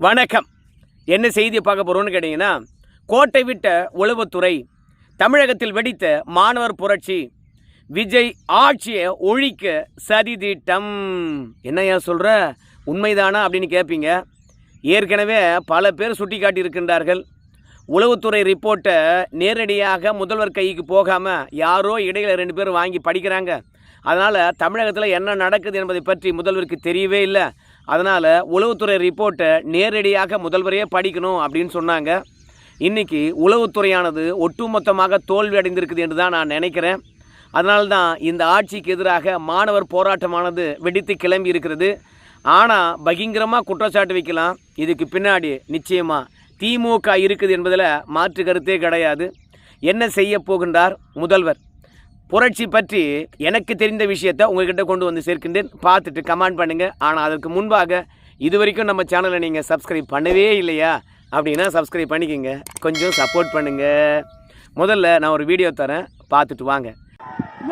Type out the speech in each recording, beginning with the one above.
வணக்கம். என்ன செய்தி பார்க்க போகிறோன்னு கேட்டிங்கன்னா, கோட்டை விட்ட உளவுத்துறை, தமிழகத்தில் வெடித்த மாணவர் புரட்சி, விஜய் ஆட்சியை ஒழிக்க சதி திட்டம். என்னையா சொல்கிற, உண்மைதானா அப்படின்னு கேட்பீங்க. ஏற்கனவே பல பேர் சுட்டி காட்டியிருக்கின்றார்கள். உளவுத்துறை ரிப்போர்ட்டை நேரடியாக முதல்வர் கைக்கு போகாமல் யாரோ இடையில் 2 பேர் வாங்கி படிக்கிறாங்க. அதனால் தமிழகத்தில் என்ன நடக்குது என்பதை பற்றி முதல்வருக்கு தெரியவே இல்லை. அதனால் உளவுத்துறை ரிப்போர்ட்டை நேரடியாக முதல்வரே படிக்கணும் அப்படின்னு சொன்னாங்க. இன்றைக்கி உளவுத்துறையானது ஒட்டுமொத்தமாக தோல்வி அடைந்திருக்குது என்று தான் நான் நினைக்கிறேன். அதனால்தான் இந்த ஆட்சிக்கு எதிராக மாணவர் போராட்டமானது வெடித்து கிளம்பி இருக்கிறது. ஆனால் பகிங்கரமாக குற்றச்சாட்டு வைக்கலாம், இதுக்கு பின்னாடி நிச்சயமாக திமுக இருக்குது என்பதில் மாற்று கருத்தே கிடையாது. என்ன செய்ய போகின்றார் முதல்வர்? புரட்சி பற்றி எனக்கு தெரிந்த விஷயத்தை உங்கள்கிட்ட கொண்டு வந்து சேர்க்கின்றேன். பார்த்துட்டு கமெண்ட் பண்ணுங்கள். ஆனால் அதற்கு முன்பாக இது வரைக்கும் நம்ம சேனலை நீங்கள் சப்ஸ்கிரைப் பண்ணவே இல்லையா அப்படின்னா சப்ஸ்கிரைப் பண்ணிக்கோங்க, கொஞ்சம் சப்போர்ட் பண்ணுங்கள். முதல்ல நான் ஒரு வீடியோ தரேன், பார்த்துட்டு வாங்க.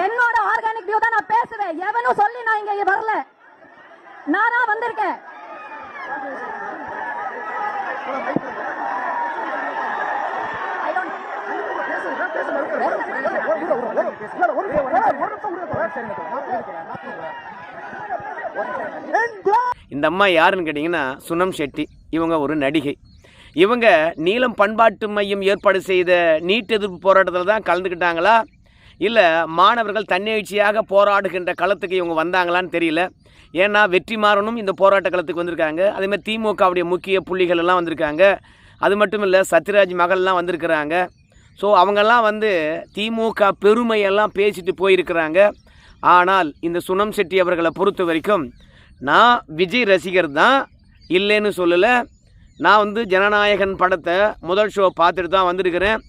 என்னோட ஆர்கானிக் வியூ தான் நான் பேசுவேன். எவனும் சொல்லி நான் இங்கே வரல, நானா வந்திருக்கேன். இந்த அம்மா யாருன்னு கேட்டிங்கன்னா சுனம் ஷெட்டி. இவங்க ஒரு நடிகை. இவங்க நீலம் பண்பாட்டு மையம் ஏற்பாடு செய்த நீட் எதிர்ப்பு போராட்டத்தில் தான் கலந்துக்கிட்டாங்களா, இல்லை மாணவர்கள் தன்னெழுச்சியாக போராடுகின்ற களத்துக்கு இவங்க வந்தாங்களான்னு தெரியல. ஏன்னா வெற்றிமாறனும் இந்த போராட்ட களத்துக்கு வந்திருக்காங்க. அதேமாதிரி திமுகவுடைய முக்கிய புள்ளிகள் எல்லாம் வந்திருக்காங்க. அது மட்டும் இல்லை, சத்யராஜ் மகள்லாம் வந்திருக்கிறாங்க. ஸோ அவங்கெல்லாம் திமுக பெருமையெல்லாம் பேசிட்டு போயிருக்கிறாங்க. ஆனால் இந்த சுனம் ஷெட்டி அவர்களை பொறுத்த வரைக்கும், நான் விஜய் ரசிகர் தான், இல்லைன்னு சொல்லலை. நான் ஜனநாயகன் படத்தை முதல் ஷோ பார்த்துட்டு தான் வந்திருக்கிறேன்.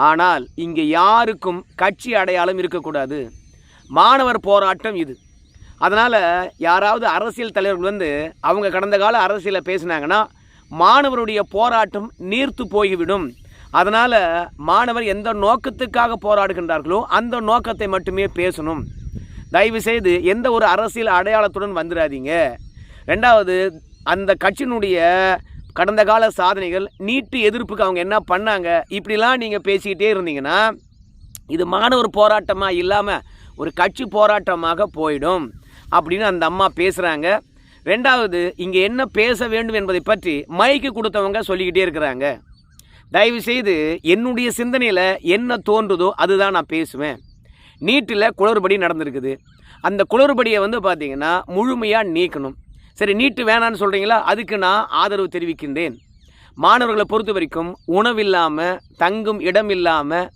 ஆனால் இங்கே யாருக்கும் கட்சி அடையாளம் இருக்கக்கூடாது. மாணவர் போராட்டம் இது. அதனால் யாராவது அரசியல் தலைவர்கள் அவங்க கடந்த கால அரசியலை பேசினாங்கன்னா மாணவருடைய போராட்டம் நீர்த்து போய்விடும். அதனால் மாணவர் எந்த நோக்கத்துக்காக போராடுகின்றார்களோ அந்த நோக்கத்தை மட்டுமே பேசணும். தயவுசெய்து எந்த ஒரு அரசியல் அடையாளத்துடன் வந்துடாதீங்க. ரெண்டாவது, அந்த கட்சியினுடைய கடந்த கால சாதனைகள், நீட்டு எதிர்ப்புக்கு அவங்க என்ன பண்ணாங்க, இப்படிலாம் நீங்கள் பேசிக்கிட்டே இருந்தீங்கன்னா இது மாணவர் போராட்டமாக இல்லாமல் ஒரு கட்சி போராட்டமாக போயிடும் அப்படின்னு அந்த அம்மா பேசுகிறாங்க. ரெண்டாவது, இங்கே என்ன பேச வேண்டும் என்பதை பற்றி மைக்கு கொடுத்தவங்க சொல்லிக்கிட்டே இருக்கிறாங்க. தயவுசெய்து என்னுடைய சிந்தனையில் என்ன தோன்றுதோ அதுதான் நான் பேசுவேன். நீட்டில் குளறுபடி நடந்திருக்குது. அந்த குளறுபடியை பார்த்திங்கன்னா முழுமையாக நீக்கணும். சரி, நீட்டு வேணான்னு சொல்கிறீங்களா, அதுக்கு நான் ஆதரவு தெரிவிக்கின்றேன். மாணவர்களை பொறுத்த வரைக்கும் உணவில்லாமல், தங்கும் இடம் இல்லாமல்,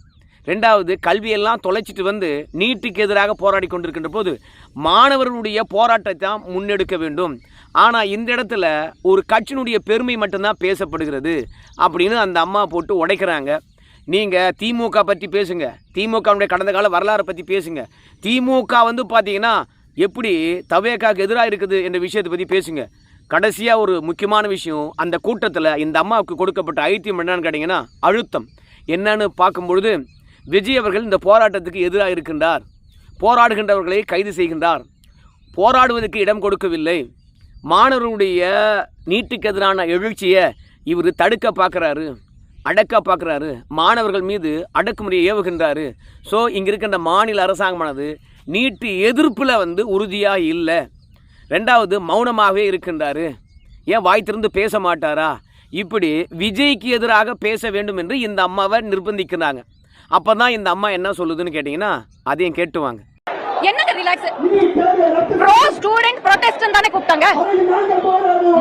ரெண்டாவது கல்வியெல்லாம் தொலைச்சிட்டு நீட்டுக்கு எதிராக போராடி கொண்டிருக்கின்ற போது மாணவர்களுடைய போராட்டத்தை தான் முன்னெடுக்க வேண்டும். ஆனால் இந்த இடத்துல ஒரு கட்சியினுடைய பெருமை மட்டும்தான் பேசப்படுகிறது அப்படின்னு அந்த அம்மா போட்டு உடைக்கிறாங்க. நீங்கள் திமுக பற்றி பேசுங்க, திமுகவுடைய கடந்த கால வரலாறை பற்றி பேசுங்க. திமுக பார்த்தீங்கன்னா எப்படி தவேகாவுக்கு எதிராக இருக்குது என்ற விஷயத்தை பற்றி பேசுங்க. கடைசியாக ஒரு முக்கியமான விஷயம், அந்த கூட்டத்தில் இந்த அம்மாவுக்கு கொடுக்கப்பட்ட ஐத்தியம் என்னன்னு கேட்டிங்கன்னா அழுத்தம். என்னன்னு பார்க்கும்பொழுது, விஜய் அவர்கள் இந்த போராட்டத்துக்கு எதிராக இருக்கின்றார், போராடுகின்றவர்களை கைது செய்கின்றார், போராடுவதற்கு இடம் கொடுக்கவில்லை, மாணவர்களுடைய நீட்டுக்கு எதிரான எழுச்சியை இவர் தடுக்க பார்க்குறாரு, அடக்க பார்க்குறாரு, மாணவர்கள் மீது அடக்குமுறையை ஏவுகின்றாரு. ஸோ இங்கே இருக்கின்ற மாநில அரசாங்கமானது நீட்டு எதிர்ப்பில் உறுதியாக இல்லை. ரெண்டாவது, மௌனமாகவே இருக்கின்றாரு. ஏன் வாய் திறந்து பேச மாட்டாரா? இப்படி விஜய்க்கு எதிராக பேச வேண்டும் என்று இந்த அம்மாவை நிர்பந்திக்கிறாங்க. அப்போ தான் இந்த அம்மா என்ன சொல்லுதுன்னு கேட்டிங்கன்னா அதையும் கேட்டுவாங்க. என்னங்க ரிலாக்ஸ், ப்ரோ ஸ்டூடண்ட் ப்ரொடெஸ்ட் தானே கூப்பிட்டாங்க,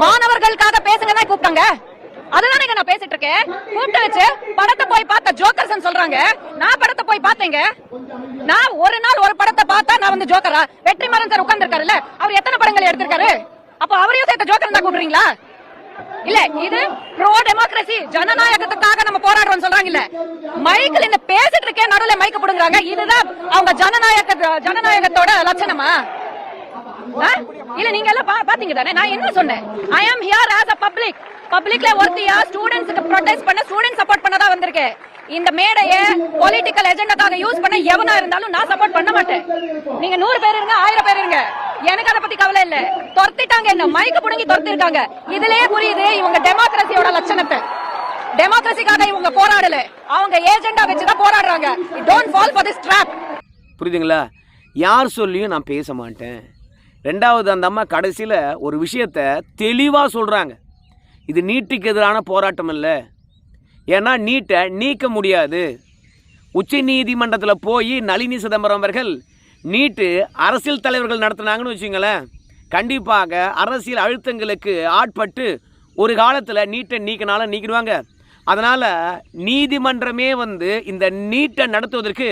மாணவர்களுக்காக பேசுங்க தான் கூப்பிட்டாங்க. அதுதானே நான் பேசிட்டு இருக்கேன். கூப்பிட்டு வச்சு படத்தை போய் பார்த்த ஜோக்கர்ஸ் சொல்றாங்க. நான் படத்தை போய் பார்த்தேங்க. நான் ஒரு நாள் ஒரு படத்தை பார்த்தா நான் ஜோக்கரா? வெற்றிமாறன் சார் உட்கார்ந்துருக்காருல்ல, அவர் எத்தனை படங்கள் எடுத்திருக்காரு? அப்ப அவரையும் சேர்த்த ஜோக்கர் தான் கூப்பிடுறீங்களா? இல்ல, இது ப்ரோ டெமோக்ரசி, ஜனநாயகத்துக்காக நம்ம போராடுறோம் சொல்றாங்க. இல்ல, மைக்கில் என்ன பேசிட்டு இருக்கேன், நடுவுல மைக்க புடுங்குறாங்க. இதுதான் அவங்க ஜனநாயகத்தோட லட்சணமா? இல்ல, நீங்க எல்லாம் பாத்தீங்க தானே நான் என்ன சொன்னேன்? ஐ ஆம் ஹியர் ஆஸ் a பப்ளிக்ல ஒருத்தியா ஸ்டூடண்ட்ஸ்க்கு ப்ரொடெஸ்ட் பண்ண, ஸ்டூடண்ட் சப்போர்ட் பண்ணதா வந்திருக்கேன். இந்த மேடையை பொலிட்டிக்கல் எஜெண்டாக்காக யூஸ் பண்ண எவனா இருந்தாலும் நான் சப்போர்ட் பண்ண மாட்டேன். நீங்க 100 பேர் இருங்க, 1000 பேர் இருங்க, எனக்கு அதை பத்தி கவலை இல்ல. துரத்திட்டாங்க, என்ன மைக்கு புடுங்கி துரத்திருக்காங்க. இதுலயே புரியுது இவங்க டெமோக்ரஸி விமர்சனத்தை. டெமோக்ரஸிக்காக இவங்க போராடல, அவங்க ஏஜெண்டா வச்சுதான் போராடுறாங்க. Don't fall for this drop. புரியுதுங்களா? யார் சொல்லியும் நான் பேச மாட்டேன். ரெண்டாவது, அந்த அம்மா கடைசியில் ஒரு விஷயத்தை தெளிவாக சொல்கிறாங்க. இது நீட்டுக்கு எதிரான போராட்டம் இல்லை. ஏன்னா நீட்டை நீக்க முடியாது. உச்ச நீதிமன்றத்தில் போய் நளினி சிதம்பரம் அவர்கள் நீட்டு அரசியல் தலைவர்கள் நடத்தினாங்கன்னு வச்சுங்களேன், கண்டிப்பாக அரசியல் அழுத்தங்களுக்கு ஆட்பட்டு ஒரு காலத்தில் நீட்டை நீக்கினாலும் நீக்கிடுவாங்க. அதனால் நீதிமன்றமே வந்து இந்த நீட்டை நடத்துவதற்கு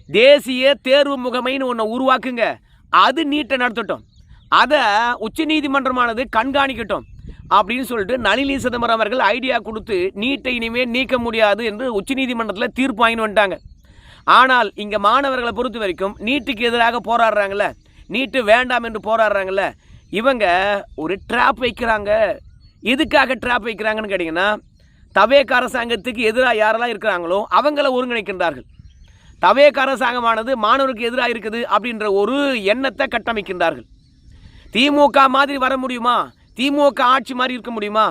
தேசிய தேர்வு முகமைன்னு ஒன்று உருவாக்குங்க, அது நீட்டை நடத்தட்டும், அதை உச்ச நீதிமன்றமானது கண்காணிக்கட்டும் அப்படின்னு சொல்லிட்டு நளினி சிதம்பரம் அவர்கள் ஐடியா கொடுத்து நீட்டை இனிமேல் நீக்க முடியாது என்று உச்ச நீதிமன்றத்தில் தீர்ப்பு வாங்கின்னு வந்துட்டாங்க. ஆனால் இங்கே மாணவர்களை பொறுத்த வரைக்கும் நீட்டுக்கு எதிராக போராடுறாங்கல்ல, நீட்டு வேண்டாம் என்று போராடுறாங்கல்ல, இவங்க ஒரு ட்ராப் வைக்கிறாங்க. எதுக்காக ட்ராப் வைக்கிறாங்கன்னு கேட்டிங்கன்னா, தவேக அரசாங்கத்துக்கு எதிராக யாரெல்லாம் இருக்கிறாங்களோ அவங்கள ஒருங்கிணைக்கின்றார்கள். தவேக அரசாங்கமானது மாணவருக்கு எதிராக இருக்குது அப்படின்ற ஒரு எண்ணத்தை கட்டமைக்கின்றார்கள். திமுக மாதிரி வர முடியுமா? திமுக ஆட்சி மாதிரி இருக்க முடியுமா?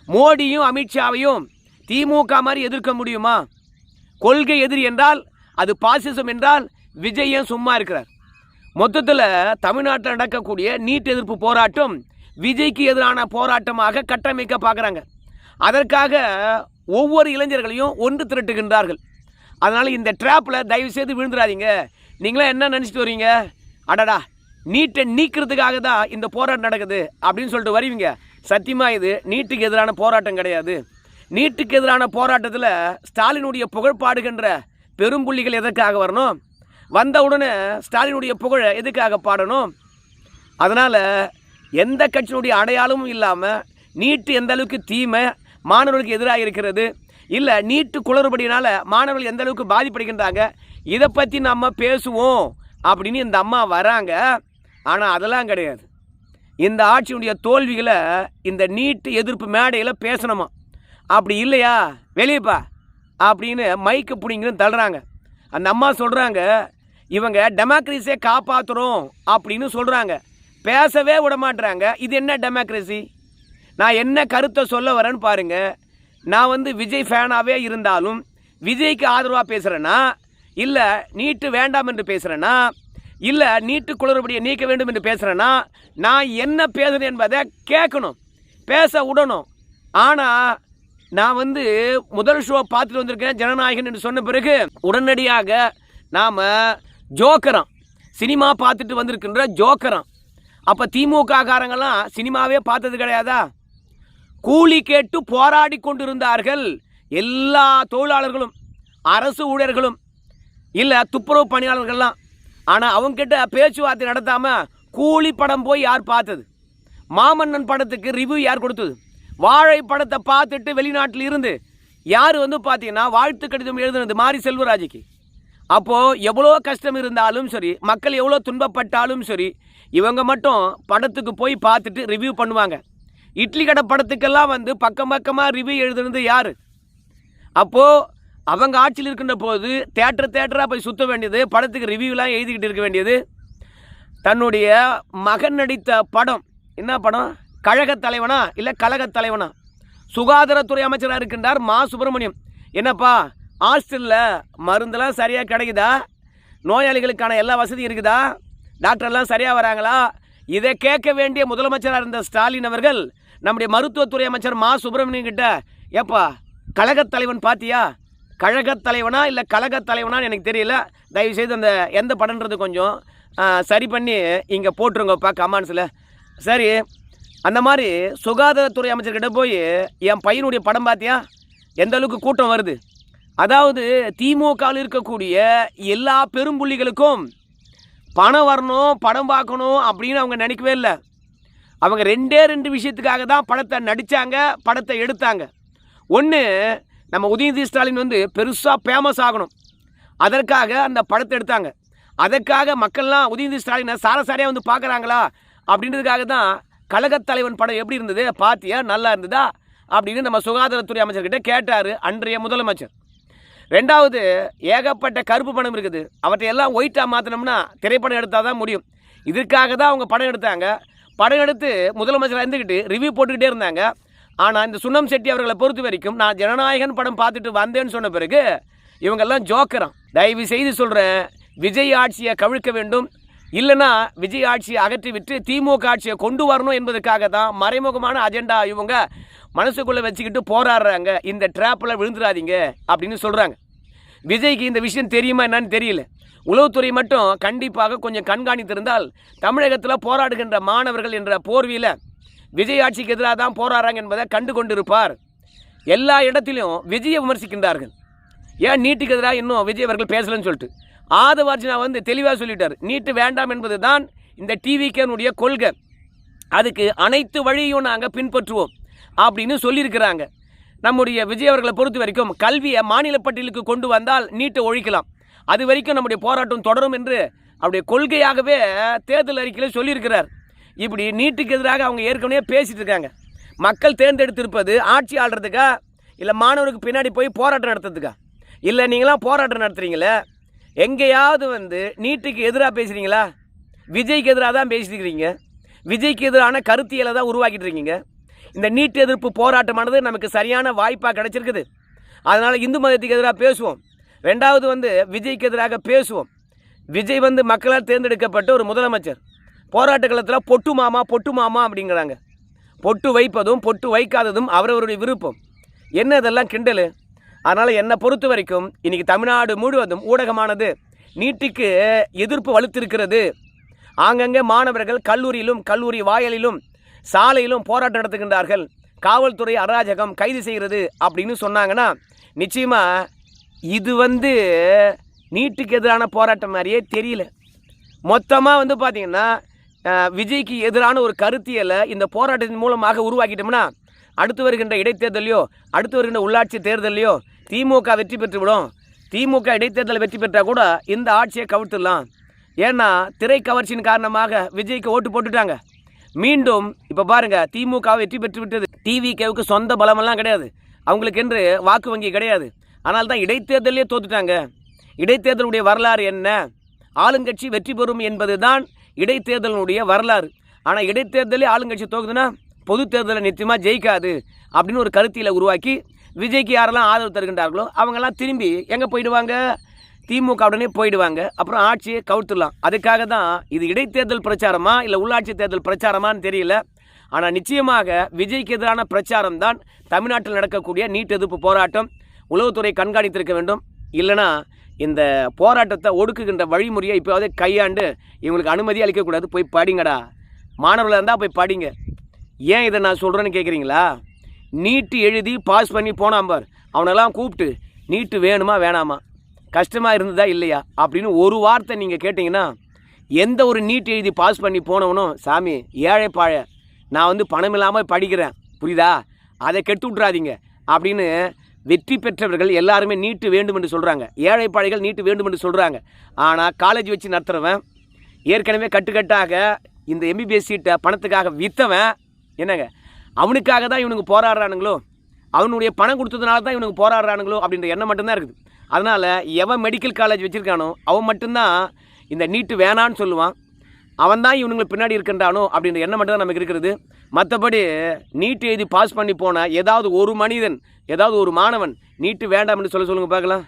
மோடியும் அமித்ஷாவையும் திமுக மாதிரி எதிர்க்க முடியுமா? கொள்கை எதிரி என்றால் அது பாசிசம் என்றால் விஜய் சும்மா இருக்கிறார். மொத்தத்தில் தமிழ்நாட்டில் நடக்கக்கூடிய நீட் எதிர்ப்பு போராட்டம் விஜய்க்கு எதிரான போராட்டமாக கட்டமைக்க பார்க்குறாங்க. அதற்காக ஒவ்வொரு இளைஞர்களையும் ஒன்று திரட்டுகின்றார்கள். அதனால் இந்த ட்ராப்பில் தயவுசெய்து விழுந்துடாதீங்க. நீங்களாம் என்ன நினச்சிட்டு வரீங்க, அடடா நீட்டை நீக்கிறதுக்காக தான் இந்த போராட்டம் நடக்குது அப்படின்னு சொல்லிட்டு வருவீங்க. சத்தியமாக இது நீட்டுக்கு எதிரான போராட்டம் கிடையாது. நீட்டுக்கு எதிரான போராட்டத்தில் ஸ்டாலினுடைய புகழ்பாடுகின்ற பெரும்புள்ளிகள் எதற்காக வரணும்? வந்த உடனே ஸ்டாலினுடைய புகழை எதுக்காக பாடணும்? அதனால் எந்த கட்சியினுடைய அடையாளமும் இல்லாமல் நீட்டு எந்த அளவுக்கு தீமை மாணவர்களுக்கு எதிராக இருக்கிறது, இல்லை நீட்டு குளறுபடியினால் மாணவர்கள் எந்த அளவுக்கு பாதிப்படைகின்றாங்க, இதை பற்றி நம்ம பேசுவோம் அப்படின்னு இந்த அம்மா வராங்க. ஆனால் அதெல்லாம் கிடையாது. இந்த ஆட்சியினுடைய தோல்விகளை இந்த நீட்டு எதிர்ப்பு மேடையில் பேசணுமா? அப்படி இல்லையா வெளியப்பா அப்படின்னு மைக்கு பிடிங்கன்னு தள்ளுறாங்க. அந்த அம்மா சொல்கிறாங்க, இவங்க டெமோக்ரஸியை காப்பாற்றுறோம் அப்படின்னு சொல்கிறாங்க, பேசவே விட மாட்டுறாங்க. இது என்ன டெமோக்ரஸி? நான் என்ன கருத்தை சொல்ல வரேன்னு பாருங்கள். நான் வந்து விஜய் ஃபேனாகவே இருந்தாலும் விஜய்க்கு ஆதரவாக பேசுகிறேன்னா, இல்லை நீட்டு வேண்டாம் என்று பேசுகிறேன்னா, இல்லை நீட்டு குளறுபடியை நீக்க வேண்டும் என்று பேசுகிறேன்னா, நான் என்ன பேசுகிறேன் என்பதை கேட்கணும், பேச விடணும். ஆனால் நான் வந்து முதல் ஷோ பார்த்துட்டு வந்திருக்கேன் ஜனநாயகன் என்று சொன்ன பிறகு உடனடியாக நாம் ஜோக்கரம் சினிமா பார்த்துட்டு வந்திருக்கின்ற ஜோக்கரம். அப்போ திமுக காரங்கெல்லாம் சினிமாவே பார்த்தது கிடையாதா? கூலி கேட்டு போராடி கொண்டிருந்தார்கள் எல்லா தொழிலாளர்களும், அரசு ஊழியர்களும், இல்லை துப்புரவு பணியாளர்கள்லாம். ஆனால் அவங்ககிட்ட பேச்சுவார்த்தை நடத்தாமல் கூலி படம் போய் யார் பார்த்தது? மாமன்னன் படத்துக்கு ரிவ்யூ யார் கொடுத்தது? வாழை படத்தை பார்த்துட்டு வெளிநாட்டில் இருந்து யார் வந்து பார்த்தீங்கன்னா வாழ்த்து கடிதம் எழுதுனது மாரி செல்வராஜுக்கு. அப்போது எவ்வளோ கஷ்டம் இருந்தாலும் சரி, மக்கள் எவ்வளோ துன்பப்பட்டாலும் சரி, இவங்க மட்டும் படத்துக்கு போய் பார்த்துட்டு ரிவ்யூ பண்ணுவாங்க. இட்லி கடை படத்துக்கெல்லாம் வந்து பக்கம் பக்கமாக ரிவ்யூ எழுதுனது யார்? அப்போது அவங்க ஆட்சியில் இருக்கின்ற போது தேட்டராக போய் சுற்ற வேண்டியது, படத்துக்கு ரிவ்யூலாம் எழுதிக்கிட்டு இருக்க வேண்டியது. தன்னுடைய மகன் நடித்த படம் என்ன படம்? கழகத் தலைவனா இல்லை கழகத் தலைவனா? சுகாதாரத்துறை அமைச்சராக இருக்கின்றார் மா சுப்பிரமணியம். என்னப்பா ஹாஸ்டலில் மருந்தெல்லாம் சரியாக கிடைக்குதா? நோயாளிகளுக்கான எல்லா வசதியும் இருக்குதா? டாக்டர்லாம் சரியாக வராங்களா? இதை கேட்க வேண்டிய முதலமைச்சராக இருந்த ஸ்டாலின் அவர்கள் நம்முடைய மருத்துவத்துறை அமைச்சர் மா சுப்பிரமணியம் கிட்ட, ஏப்பா கழகத் தலைவன் பார்த்தியா? கழகத் தலைவனா இல்லை கழகத் தலைவனான்னு எனக்கு தெரியல, தயவுசெய்து அந்த எந்த படன்றது கொஞ்சம் சரி பண்ணி இங்கே போட்டுருங்கப்பா கமெண்ட்ஸில். சரி, அந்த மாதிரி சுகாதாரத்துறை அமைச்சர்கிட்ட போய் என் பையனுடைய படம் பார்த்தியா? எந்த அளவுக்கு கூட்டம் வருது? அதாவது திமுகவில் இருக்கக்கூடிய எல்லா பெரும்புள்ளிகளுக்கும் பணம் வரணும், படம் பார்க்கணும் அப்படின்னு அவங்க நினைக்கவே இல்லை. அவங்க ரெண்டு விஷயத்துக்காக தான் படத்தை நடித்தாங்க, படத்தை எடுத்தாங்க. ஒன்று, நம்ம உதயநிதி ஸ்டாலின் வந்து பெருசாக ஃபேமஸ் ஆகணும், அதற்காக அந்த படத்தை எடுத்தாங்க. அதற்காக மக்கள்லாம் உதயநிதி ஸ்டாலினை சாரசாரியாக வந்து பார்க்குறாங்களா அப்படின்றதுக்காக தான் கழகத் தலைவன் படம் எப்படி இருந்தது பார்த்தியா, நல்லா இருந்ததா அப்படின்னு நம்ம சுகாதாரத்துறை அமைச்சர்கிட்ட கேட்டார் அன்றைய முதலமைச்சர். ரெண்டாவது, ஏகப்பட்ட கருப்பு பணம் இருக்குது, அவற்றை எல்லாம் ஒயிட்டாக மாற்றினோம்னா திரைப்படம் எடுத்தால் தான் முடியும். இதற்காக தான் அவங்க படம் எடுத்தாங்க. படம் எடுத்து முதலமைச்சராக இருந்துக்கிட்டு ரிவ்யூ போட்டுக்கிட்டே இருந்தாங்க. ஆனால் இந்த சுனம் செட்டி அவர்களை பொறுத்த வரைக்கும் நான் ஜனநாயகன் படம் பார்த்துட்டு வந்தேன்னு சொன்ன பிறகு இவங்கெல்லாம் ஜோக்கரான். தயவு செய்து சொல்கிறேன், விஜய் ஆட்சியை கவிழ்க்க வேண்டும், இல்லைன்னா விஜய் ஆட்சியை அகற்றி விட்டு திமுக ஆட்சியை கொண்டு வரணும் என்பதற்காக தான் மறைமுகமான அஜெண்டா இவங்க மனசுக்குள்ளே வச்சுக்கிட்டு போராடுறாங்க. இந்த ட்ராப்பில் விழுந்துடாதீங்க அப்படின்னு சொல்கிறாங்க. விஜய்க்கு இந்த விஷயம் தெரியுமா என்னன்னு தெரியல. உளவுத்துறை மட்டும் கண்டிப்பாக கொஞ்சம் கண்காணித்திருந்தால் தமிழகத்தில் போராடுகின்ற மாணவர்கள் என்ற போர்வியில் விஜய் ஆட்சிக்கு எதிராக தான் போராடுறாங்க என்பதை கண்டு கொண்டிருப்பார். எல்லா இடத்திலும் விஜயை விமர்சிக்கின்றார்கள். ஏன் நீட்டுக்கு எதிராக இன்னும் விஜய் அவர்கள் பேசலன்னு சொல்லிட்டு ஆதவார்ஜினா வந்து தெளிவாக சொல்லிட்டார், நீட்டு வேண்டாம் என்பது தான் இந்த டிவிகேனுடைய கொள்கை, அதுக்கு அனைத்து வழியும் நாங்கள் பின்பற்றுவோம் அப்படின்னு சொல்லியிருக்கிறாங்க. நம்முடைய விஜய் அவர்களை பொறுத்த வரைக்கும் கல்வியை மாநில பட்டியலுக்கு கொண்டு வந்தால் நீட்டை ஒழிக்கலாம், அது வரைக்கும் நம்முடைய போராட்டம் தொடரும் என்று அவருடைய கொள்கையாகவே தேர்தல் அறிக்கையில் சொல்லியிருக்கிறார். இப்படி நீட்டுக்கு எதிராக அவங்க ஏற்கனவே பேசிட்டு இருக்காங்க. மக்கள் தேர்ந்தெடுத்திருப்பது ஆட்சி ஆள்றதுக்கா, இல்லை மாணவருக்கு பின்னாடி போய் போராட்டம் நடத்துறதுக்கா? இல்லை நீங்களாம் போராட்டம் நடத்துகிறீங்களே, எங்கேயாவது வந்து நீட்டுக்கு எதிராக பேசுகிறீங்களா? விஜய்க்கு எதிராக தான் பேசிட்டுருக்கிறீங்க, விஜய்க்கு எதிரான கருத்தியலை தான் உருவாக்கிட்டு இருக்கீங்க. இந்த நீட் எதிர்ப்பு போராட்டமானது நமக்கு சரியான வாய்ப்பாக கிடச்சிருக்குது. அதனால் இந்து மதத்துக்கு எதிராக பேசுவோம். ரெண்டாவது வந்து விஜய்க்கு எதிராக பேசுவோம். விஜய் வந்து மக்களால் தேர்ந்தெடுக்கப்பட்ட ஒரு முதலமைச்சர். போராட்ட காலத்தில் பொட்டு மாமா அப்படிங்கிறாங்க. பொட்டு வைப்பதும் பொட்டு வைக்காததும் அவரவருடைய விருப்பம். என்ன இதெல்லாம் கிண்டல்? அதனால் என்னை பொறுத்த வரைக்கும் இன்றைக்கி தமிழ்நாடு முழுவதும் ஊடகமானது நீட்டுக்கு எதிர்ப்பு வலுத்திருக்கிறது. ஆங்கங்கே மாணவர்கள் கல்லூரியிலும் கல்லூரி வாயிலிலும் சாலையிலும் போராட்டம் நடத்துகின்றார்கள். காவல்துறை அராஜகம், கைது செய்கிறது அப்படின்னு சொன்னாங்கன்னா நிச்சயமாக இது வந்து நீட்டுக்கு எதிரான போராட்டம் மாதிரியே தெரியல. மொத்தமாக வந்து பார்த்திங்கன்னா விஜய்க்கு எதிரான ஒரு கருத்தியலை இந்த போராட்டத்தின் மூலமாக உருவாக்கிட்டோம்னா அடுத்து வருகின்ற இடைத்தேர்தலையோ அடுத்து வருகின்ற உள்ளாட்சி தேர்தலையோ திமுக வெற்றி பெற்றுவிடும். திமுக இடைத்தேர்தலை வெற்றி பெற்றால் கூட இந்த ஆட்சியை கவிழ்த்துடலாம். ஏன்னா திரை கவர்ச்சியின் காரணமாக விஜய்க்கு ஓட்டு போட்டுட்டாங்க. மீண்டும் இப்போ பாருங்கள், திமுக வெற்றி பெற்று விட்டது. டிவிகேவுக்கு சொந்த பலமெல்லாம் கிடையாது, அவங்களுக்கு என்று வாக்கு வங்கி கிடையாது. ஆனால் தான் இடைத்தேர்தலே தோத்துட்டாங்க. இடைத்தேர்தலுடைய வரலாறு என்ன? ஆளுங்கட்சி வெற்றி பெறும் என்பது தான் இடைத்தேர்தலுடைய வரலாறு. ஆனால் இடைத்தேர்தலே ஆளுங்கட்சி தோக்குதுன்னா பொது தேர்தலை நிச்சயமாக ஜெயிக்காது அப்படின்னு ஒரு கருத்தியலை உருவாக்கி விஜய்க்கு யாரெல்லாம் ஆதரவு தருகின்றார்களோ அவங்கெல்லாம் திரும்பி எங்கே போயிடுவாங்க? திமுக உடனே போயிடுவாங்க. அப்புறம் ஆட்சியை கவுத்துடலாம். அதுக்காக தான் இது இடைத்தேர்தல் பிரச்சாரமா இல்லை உள்ளாட்சி தேர்தல் பிரச்சாரமான்னு தெரியல. ஆனால் நிச்சயமாக விஜய்க்கு எதிரான பிரச்சாரம் தான் தமிழ்நாட்டில் நடக்கக்கூடிய நீட் எதிர்ப்பு போராட்டம். உளவுத்துறை கண்காணித்திருக்க வேண்டும். இல்லைனா இந்த போராட்டத்தை ஒடுக்குகின்ற வழிமுறையை இப்போவே கையாண்டு இவங்களுக்கு அனுமதி அளிக்கக்கூடாது. போய் படிங்கடா, மாணவர்களாக இருந்தால் போய் படிங்க. ஏன் இதை நான் சொல்கிறேன்னு கேட்குறீங்களா? நீட்டு எழுதி பாஸ் பண்ணி போனான் பார், அவனெல்லாம் கூப்பிட்டு நீட்டு வேணுமா வேணாமா, கஷ்டமாக இருந்ததா இல்லையா அப்படின்னு ஒரு வார்த்தை நீங்கள் கேட்டிங்கன்னா எந்த ஒரு நீட் எழுதி பாஸ் பண்ணி போனவனும் சாமி ஏழை பாழ, நான் வந்து பணம் இல்லாமல் படிக்கிறேன், புரியுதா, அதை கெட்டு விட்றாதீங்க அப்படின்னு வெற்றி பெற்றவர்கள் எல்லாருமே நீட்டு வேண்டும் என்று சொல்கிறாங்க. ஏழை பாழைகள் நீட்டு வேண்டும் என்று சொல்கிறாங்க. ஆனால் காலேஜ் வச்சு நடத்துகிறவன், ஏற்கனவே கட்டுக்கட்டாக இந்த எம்பிபிஎஸ் சீட்டை பணத்துக்காக விற்றவன், என்னங்க அவனுக்காக தான் இவனுக்கு போராடுறானுங்களோ, அவனுடைய பணம் கொடுத்ததுனால தான் இவனுக்கு போராடுறானுங்களோ அப்படின்ற எண்ணம் மட்டும்தான் இருக்குது. அதனால் எவன் மெடிக்கல் காலேஜ் வச்சுருக்கானோ அவன் மட்டும்தான் இந்த நீட்டு வேணான்னு சொல்லுவான். அவன் தான் இவனுங்களுக்கு பின்னாடி இருக்கின்றானோ அப்படின்ற எண்ணம் மட்டும் தான் நமக்கு இருக்கிறது. மற்றபடி நீட்டு எழுதி பாஸ் பண்ணி போன ஏதாவது ஒரு மனிதன், ஏதாவது ஒரு மாணவன் நீட்டு வேண்டாம்னு சொல்லுங்கள் பார்க்கலாம்.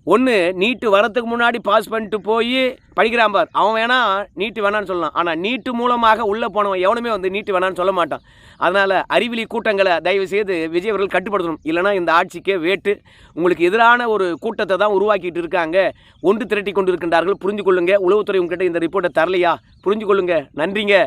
ஒன்று நீட்டு வரத்துக்கு முன்னாடி பாஸ் பண்ணிட்டு போய் படிக்கிறான் பார், அவன் வேணா நீட்டு வேணான்னு சொல்லலாம். ஆனால் நீட்டு மூலமாக உள்ளே போனவன் எவனுமே வந்து நீட்டு வேணான்னு சொல்ல மாட்டான். அதனால் அறிவிலி கூட்டங்களை தயவு செய்து விஜய் அவர்கள் கட்டுப்படுத்தணும். இல்லைனா இந்த ஆட்சிக்கே வேட்டு. உங்களுக்கு எதிரான ஒரு கூட்டத்தை தான் உருவாக்கிட்டு இருக்காங்க, ஒன்று திரட்டி கொண்டு இருக்கின்றார்கள். புரிஞ்சு கொள்ளுங்க. உளவுத்துறை உங்ககிட்ட இந்த ரிப்போர்ட்டை தரலையா? புரிஞ்சு கொள்ளுங்க. நன்றிங்க.